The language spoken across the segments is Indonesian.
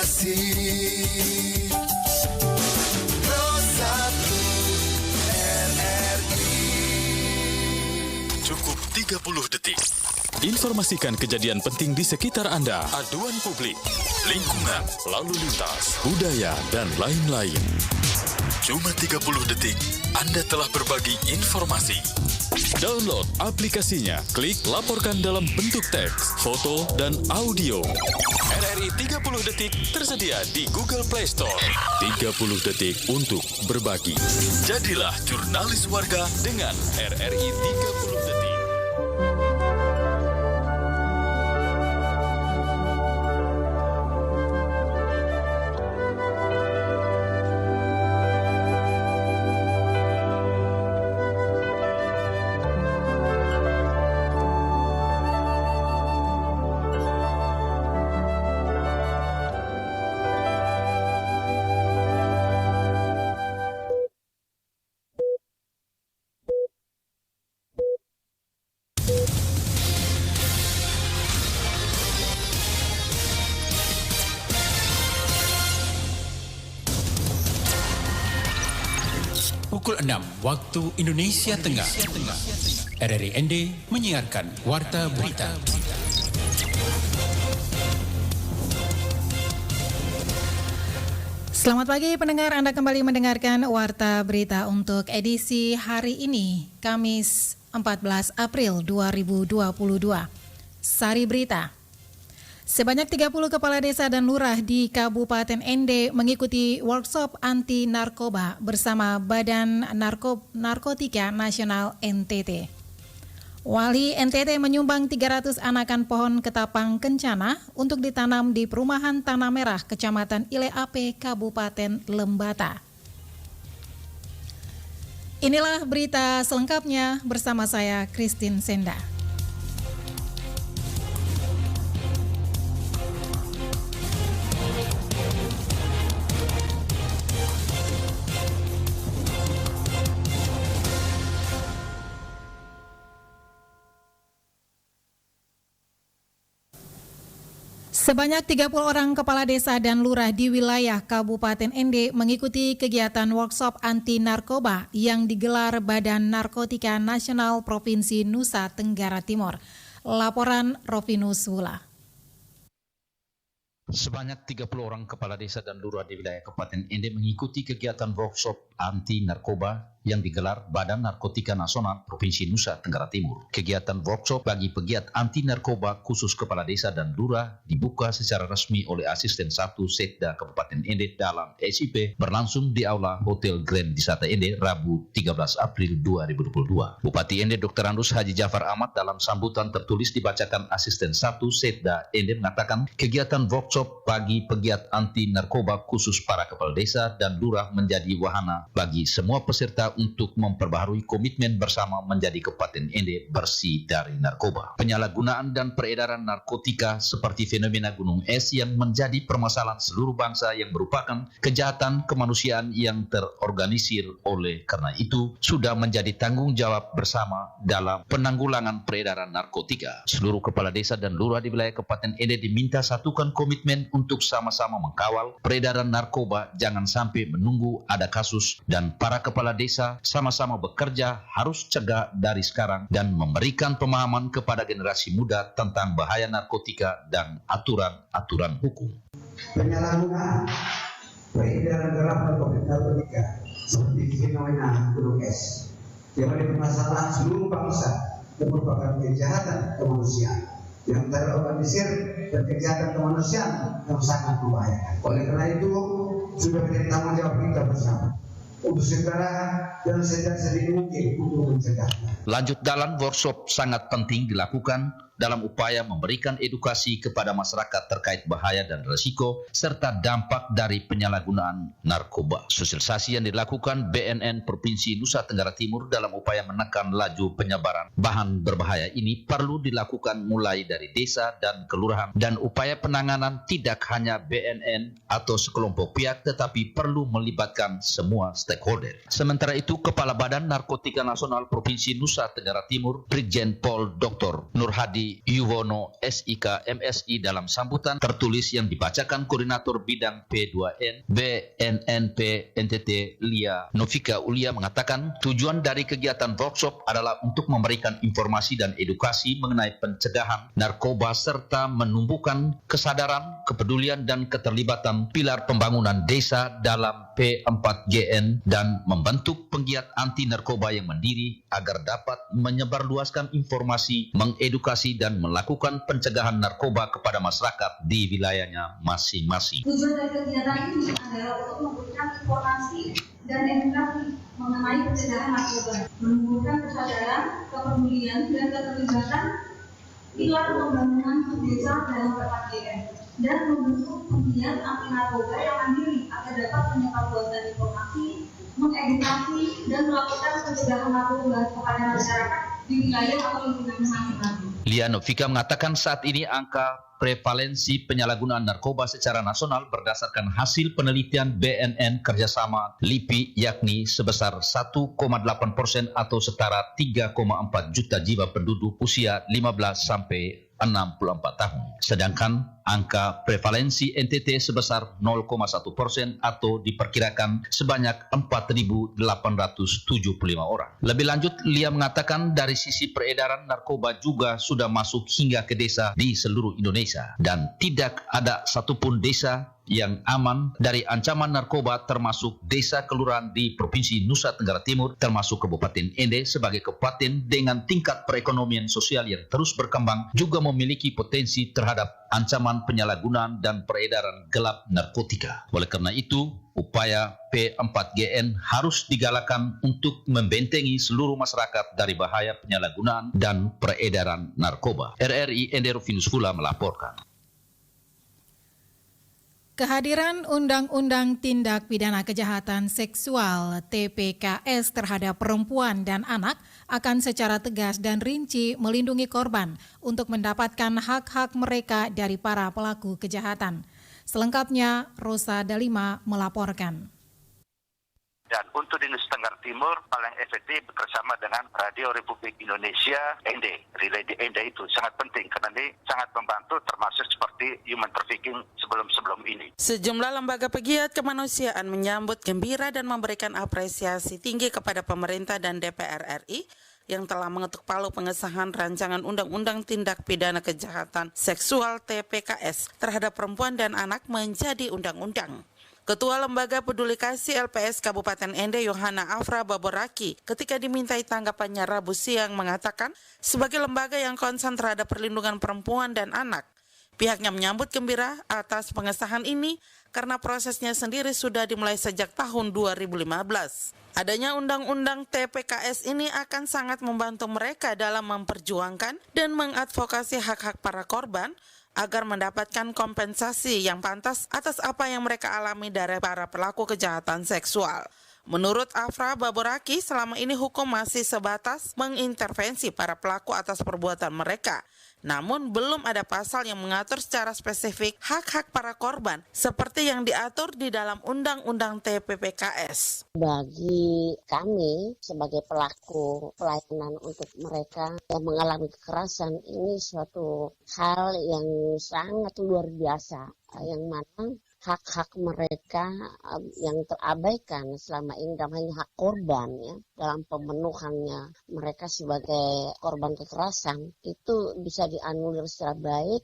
kasih. Pro 1 RRI. Cukup 30 detik. Informasikan kejadian penting di sekitar Anda, aduan publik, lingkungan, lalu lintas, budaya, dan lain-lain. Cuma 30 detik, Anda telah berbagi informasi. Download aplikasinya, klik laporkan dalam bentuk teks, foto, dan audio. RRI 30 detik tersedia di Google Play Store. 30 detik untuk berbagi. Jadilah jurnalis warga dengan RRI 30 detik. Pukul 6 waktu Indonesia Tengah. RRI ND menyiarkan Warta Berita. Selamat pagi pendengar, Anda kembali mendengarkan Warta Berita untuk edisi hari ini, Kamis 14 April 2022. Sari Berita. Sebanyak 30 kepala desa dan lurah di Kabupaten ND mengikuti workshop anti narkoba bersama Badan Narkotika Nasional NTT. Wali NTT menyumbang 300 anakan pohon ketapang kencana untuk ditanam di perumahan Tanah Merah, Kecamatan Ile Ape, Kabupaten Lembata. Inilah berita selengkapnya bersama saya, Christine Senda. Sebanyak 30 orang kepala desa dan lurah di wilayah Kabupaten ND mengikuti kegiatan workshop anti narkoba yang digelar Badan Narkotika Nasional Provinsi Nusa Tenggara Timur. Laporan Rovinus Wula. Sebanyak 30 orang kepala desa dan lurah di wilayah Kabupaten ND mengikuti kegiatan workshop anti narkoba yang digelar Badan Narkotika Nasional Provinsi Nusa Tenggara Timur. Kegiatan workshop bagi pegiat anti narkoba khusus kepala desa dan lurah dibuka secara resmi oleh Asisten 1 Setda Kabupaten ND dalam SIP berlangsung di Aula Hotel Grand Wisata ND Rabu 13 April 2022. Bupati ND Dr. Andus Haji Jafar Ahmad dalam sambutan tertulis dibacakan Asisten 1 Setda ND mengatakan kegiatan workshop bagi pegiat anti narkoba khusus para kepala desa dan lurah menjadi wahana bagi semua peserta untuk memperbaharui komitmen bersama menjadi Kabupaten ND bersih dari narkoba. Penyalahgunaan dan peredaran narkotika seperti fenomena gunung es yang menjadi permasalahan seluruh bangsa yang merupakan kejahatan kemanusiaan yang terorganisir. Oleh karena itu, sudah menjadi tanggung jawab bersama dalam penanggulangan peredaran narkotika. Seluruh kepala desa dan lurah di wilayah Kabupaten ND diminta satukan komitmen untuk sama-sama mengkawal peredaran narkoba, jangan sampai menunggu ada kasus, dan para kepala desa sama-sama bekerja harus cegah dari sekarang dan memberikan pemahaman kepada generasi muda tentang bahaya narkotika dan aturan-aturan hukum. Penyalahgunaan peredaran gelap narkotika seperti fenomena gunung es yang menjadi permasalahan seluruh bangsa dan merupakan kejahatan kemanusiaan yang terorganisir dan kejahatan kemanusiaan yang sangat membahayakan. Oleh karena itu sudah menjadi tanggung jawab kita bersama untuk segera dan sedini mungkin untuk mencegahnya. Lanjut dalam workshop sangat penting dilakukan dalam upaya memberikan edukasi kepada masyarakat terkait bahaya dan risiko serta dampak dari penyalahgunaan narkoba. Sosialisasi yang dilakukan BNN Provinsi Nusa Tenggara Timur dalam upaya menekan laju penyebaran bahan berbahaya ini perlu dilakukan mulai dari desa dan kelurahan, dan upaya penanganan tidak hanya BNN atau sekelompok pihak tetapi perlu melibatkan semua stakeholder. Sementara itu, Kepala Badan Narkotika Nasional Provinsi Nusa Tenggara Timur Brigjen Pol Dr. Nur Hadi Adi Yuwono SIK MSI dalam sambutan tertulis yang dibacakan Koordinator Bidang P2N BNNP NTT Lia Novika Ulia mengatakan tujuan dari kegiatan workshop adalah untuk memberikan informasi dan edukasi mengenai pencegahan narkoba serta menumbuhkan kesadaran, kepedulian dan keterlibatan pilar pembangunan desa dalam P4GN dan membentuk penggiat anti narkoba yang mandiri agar dapat menyebarluaskan informasi, mengedukasi dan melakukan pencegahan narkoba kepada masyarakat di wilayahnya masing-masing. Tujuan dari kegiatan ini adalah untuk memberikan informasi dan edukasi mengenai pencegahan narkoba, menumbuhkan kesadaran, kepedulian dan keterlibatan pilar pembangunan desa dalam P4GN dan membentuk penggiat anti narkoba yang mandiri agar dapat menyebarluaskan informasi, mengedukasi dan melakukan pencegahan narkoba kepada masyarakat di wilayah atau lingkungan masing-masing. Lia Novika mengatakan saat ini angka prevalensi penyalahgunaan narkoba secara nasional berdasarkan hasil penelitian BNN kerjasama LIPI yakni sebesar 1,8% atau setara 3,4 juta jiwa penduduk usia 15 sampai 64 tahun. Sedangkan angka prevalensi NTT sebesar 0,1% atau diperkirakan sebanyak 4.875 orang. Lebih lanjut, Lia mengatakan dari sisi peredaran narkoba juga sudah masuk hingga ke desa di seluruh Indonesia dan tidak ada satupun desa yang aman dari ancaman narkoba termasuk desa kelurahan di Provinsi Nusa Tenggara Timur termasuk Kabupaten Ende sebagai kabupaten dengan tingkat perekonomian sosial yang terus berkembang juga memiliki potensi terhadap ancaman penyalahgunaan dan peredaran gelap narkotika. Oleh karena itu, upaya P4GN harus digalakan untuk membentengi seluruh masyarakat dari bahaya penyalahgunaan dan peredaran narkoba. RRI Ende Rufinus Fula melaporkan. Kehadiran Undang-Undang Tindak Pidana Kejahatan Seksual TPKS terhadap perempuan dan anak akan secara tegas dan rinci melindungi korban untuk mendapatkan hak-hak mereka dari para pelaku kejahatan. Selengkapnya, Rosa Dalima melaporkan. Dan untuk di Nusa Tenggara Timur paling efektif bersama dengan Radio Republik Indonesia ND. Relay di ND itu sangat penting karena ini sangat membantu termasuk seperti human trafficking sebelum ini. Sejumlah lembaga pegiat kemanusiaan menyambut gembira dan memberikan apresiasi tinggi kepada pemerintah dan DPR RI yang telah mengetuk palu pengesahan rancangan Undang-Undang Tindak Pidana Kejahatan Seksual TPKS terhadap perempuan dan anak menjadi undang-undang. Ketua Lembaga Peduli Kasih LPS Kabupaten Ende Yohana Afra Baboraki ketika dimintai tanggapannya Rabu siang mengatakan sebagai lembaga yang konsen terhadap perlindungan perempuan dan anak, pihaknya menyambut gembira atas pengesahan ini karena prosesnya sendiri sudah dimulai sejak tahun 2015. Adanya Undang-Undang TPKS ini akan sangat membantu mereka dalam memperjuangkan dan mengadvokasi hak-hak para korban agar mendapatkan kompensasi yang pantas atas apa yang mereka alami dari para pelaku kejahatan seksual. Menurut Afra Baboraki, selama ini hukum masih sebatas mengintervensi para pelaku atas perbuatan mereka. Namun belum ada pasal yang mengatur secara spesifik hak-hak para korban seperti yang diatur di dalam Undang-Undang TPPKS. Bagi kami sebagai pelaku pelayanan untuk mereka yang mengalami kekerasan ini suatu hal yang sangat luar biasa, yang mana hak-hak mereka yang terabaikan selama ini dalam hal hak korban ya, dalam pemenuhannya mereka sebagai korban kekerasan itu bisa dianulir secara baik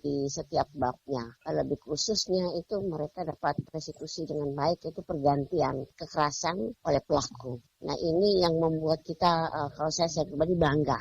di setiap babnya. Lebih khususnya itu mereka dapat restitusi dengan baik, itu pergantian kekerasan oleh pelaku. Nah ini yang membuat kita, kalau saya pribadi bangga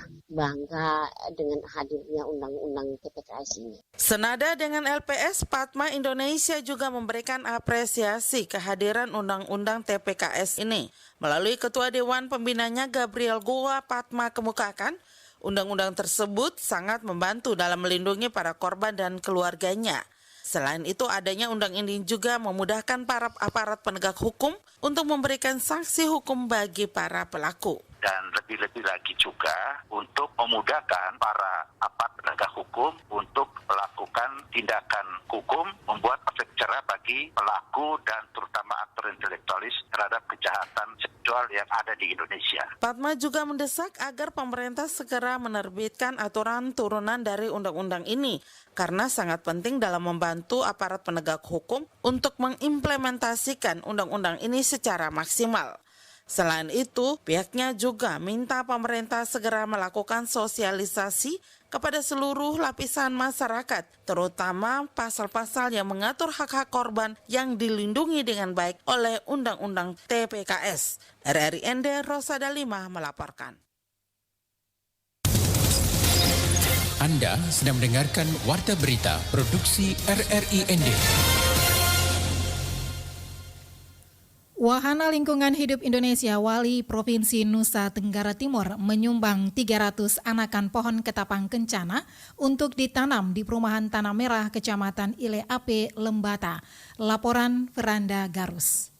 dengan hadirnya Undang-Undang TPKS ini. Senada dengan LPS, Padma Indonesia juga memberikan apresiasi kehadiran Undang-Undang TPKS ini. Melalui Ketua Dewan Pembinanya Gabriel Goa, Padma kemukakan, Undang-undang tersebut sangat membantu dalam melindungi para korban dan keluarganya. Selain itu, adanya undang ini juga memudahkan para aparat penegak hukum untuk memberikan sanksi hukum bagi para pelaku. Dan lebih-lebih lagi juga untuk memudahkan para aparat penegak hukum untuk melakukan tindakan hukum, membuat efek jerah negara bagi pelaku dan terutama aktor intelektualis terhadap kejahatan seksual yang ada di Indonesia. Fatma juga mendesak agar pemerintah segera menerbitkan aturan turunan dari undang-undang ini karena sangat penting dalam membantu aparat penegak hukum untuk mengimplementasikan undang-undang ini secara maksimal. Selain itu, pihaknya juga minta pemerintah segera melakukan sosialisasi kepada seluruh lapisan masyarakat, terutama pasal-pasal yang mengatur hak-hak korban yang dilindungi dengan baik oleh Undang-Undang TPKS. RRI ND Rosada 5 melaporkan. Anda sedang mendengarkan Warta Berita Produksi RRI ND. Wahana Lingkungan Hidup Indonesia Wali Provinsi Nusa Tenggara Timur menyumbang 300 anakan pohon ketapang kencana untuk ditanam di perumahan Tanah Merah, Kecamatan Ile Ape, Lembata. Laporan Veranda Garus.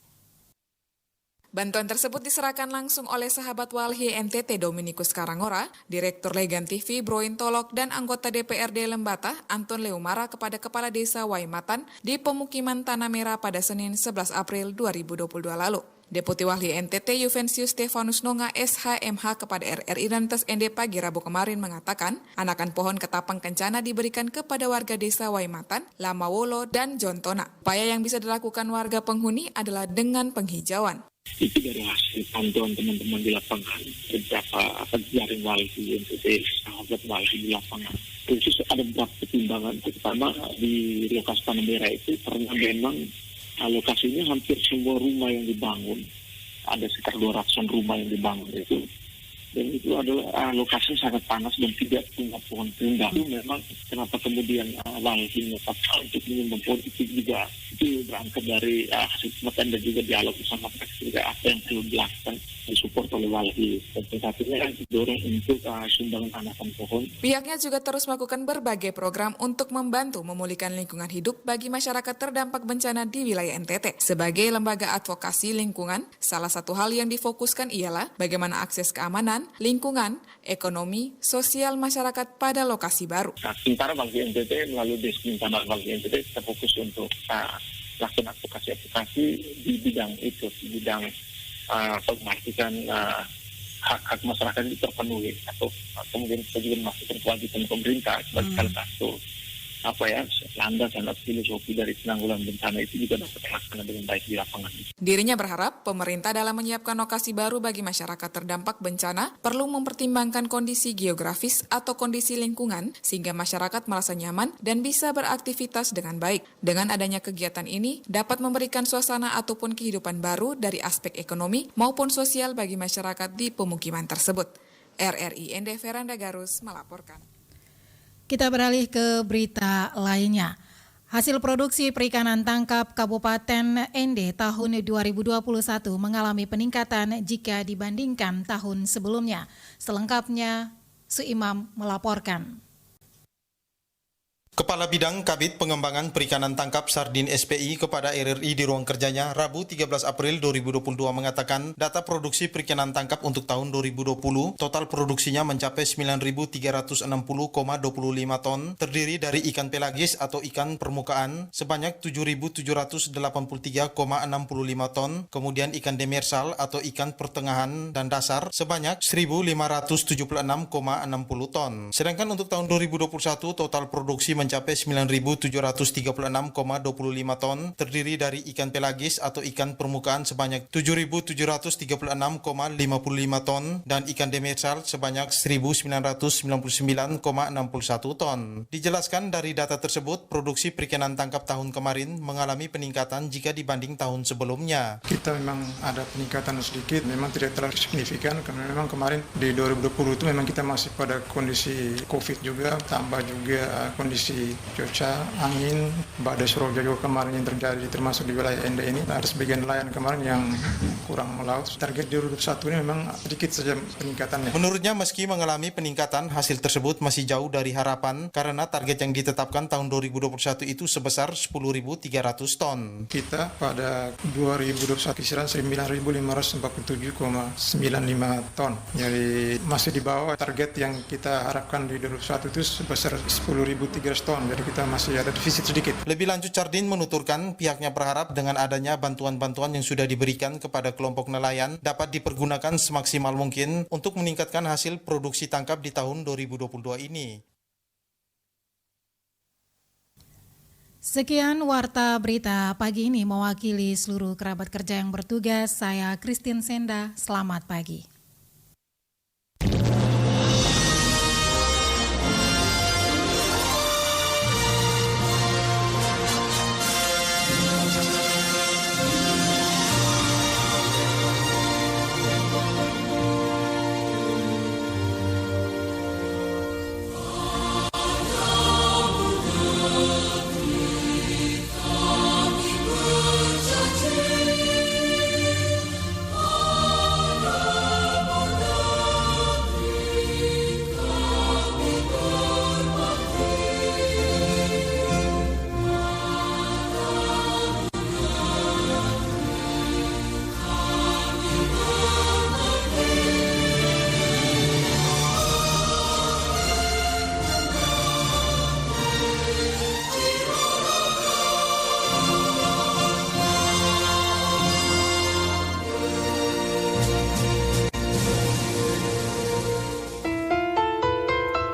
Bantuan tersebut diserahkan langsung oleh sahabat Walhi NTT Dominikus Karangora, Direktur Legan TV Broin Tolok dan anggota DPRD Lembata Anton Leumara kepada Kepala Desa Waimatan di pemukiman Tanah Merah pada Senin 11 April 2022 lalu. Deputi Walhi NTT Juvensius Stefanus Nonga SHMH kepada RRI dan Tes ND pagi Rabu kemarin mengatakan anakan pohon ketapang kencana diberikan kepada warga desa Waimatan, Lamawolo, dan Jontona. Upaya yang bisa dilakukan warga penghuni adalah dengan penghijauan. Itu dari hasil pantauan teman-teman di lapangan, beberapa jaring Walhi NTT, sahabat Walhi di lapangan. Khusus ada beberapa pertimbangan, terutama di lokasi Tanah Merah itu karena memang lokasinya hampir semua rumah yang dibangun, ada sekitar 200-an rumah yang dibangun itu. Dan itu adalah lokasinya sangat panas dan tidak punya pohon tumbang. Itu memang kenapa kemudian Walhi menetapkan untuk menyumbang pohon itu juga itu berangkat dari hasil pemetaan dan juga dialog bersama mereka juga apa yang perlu dilakukan disupport oleh Walhi. Dan satunya kan didorong untuk sumbangan anakan pohon. Pihaknya juga terus melakukan berbagai program untuk membantu memulihkan lingkungan hidup bagi masyarakat terdampak bencana di wilayah NTT. Sebagai lembaga advokasi lingkungan, salah satu hal yang difokuskan ialah bagaimana akses keamanan, lingkungan, ekonomi, sosial masyarakat pada lokasi baru. Nah, sementara Walhi NTT melalui Desmintanar Walhi NTT kita fokus untuk melakukan advokasi di bidang itu, di bidang memastikan hak-hak masyarakat itu terpenuhi atau kemudian kita juga memastikan kewajiban pemerintah sebagai salah satu landasan atau filosofi dari penanggulangan bencana itu juga dapat terlaksana dengan baik di lapangan. Dirinya berharap pemerintah dalam menyiapkan lokasi baru bagi masyarakat terdampak bencana perlu mempertimbangkan kondisi geografis atau kondisi lingkungan sehingga masyarakat merasa nyaman dan bisa beraktivitas dengan baik. Dengan adanya kegiatan ini dapat memberikan suasana ataupun kehidupan baru dari aspek ekonomi maupun sosial bagi masyarakat di pemukiman tersebut. RRI ND Veranda Garus melaporkan. Kita beralih ke berita lainnya. Hasil produksi perikanan tangkap Kabupaten ND tahun 2021 mengalami peningkatan jika dibandingkan tahun sebelumnya. Selengkapnya, Suimam melaporkan. Kepala Bidang Kabid Pengembangan Perikanan Tangkap Sardin SPI kepada RRI di ruang kerjanya Rabu 13 April 2022 mengatakan data produksi perikanan tangkap untuk tahun 2020 total produksinya mencapai 9.360,25 ton terdiri dari ikan pelagis atau ikan permukaan sebanyak 7.783,65 ton, kemudian ikan demersal atau ikan pertengahan dan dasar sebanyak 1.576,60 ton. Sedangkan untuk tahun 2021 total produksi mencapai 9.736,25 ton terdiri dari ikan pelagis atau ikan permukaan sebanyak 7.736,55 ton dan ikan demersal sebanyak 1.999,61 ton. Dijelaskan dari data tersebut, produksi perikanan tangkap tahun kemarin mengalami peningkatan jika dibanding tahun sebelumnya. Kita memang ada peningkatan sedikit, memang tidak terlalu signifikan karena memang kemarin di 2020 itu memang kita masih pada kondisi COVID juga, tambah juga kondisi cuaca, angin, badai Suroja juga kemarin yang terjadi termasuk di wilayah ND ini. Ada sebagian nelayan kemarin yang kurang melaut. Target 2021 ini memang sedikit saja peningkatannya. Menurutnya meski mengalami peningkatan, hasil tersebut masih jauh dari harapan karena target yang ditetapkan tahun 2021 itu sebesar 10.300 ton. Kita pada 2021 kisaran 9.547,95 ton. Jadi masih di bawah target yang kita harapkan di 2021 itu sebesar 10.300 ton, jadi kita masih ada defisit sedikit. Lebih lanjut, Chardin menuturkan pihaknya berharap dengan adanya bantuan-bantuan yang sudah diberikan kepada kelompok nelayan dapat dipergunakan semaksimal mungkin untuk meningkatkan hasil produksi tangkap di tahun 2022 ini. Sekian warta berita pagi ini mewakili seluruh kerabat kerja yang bertugas. Saya Christine Senda, selamat pagi.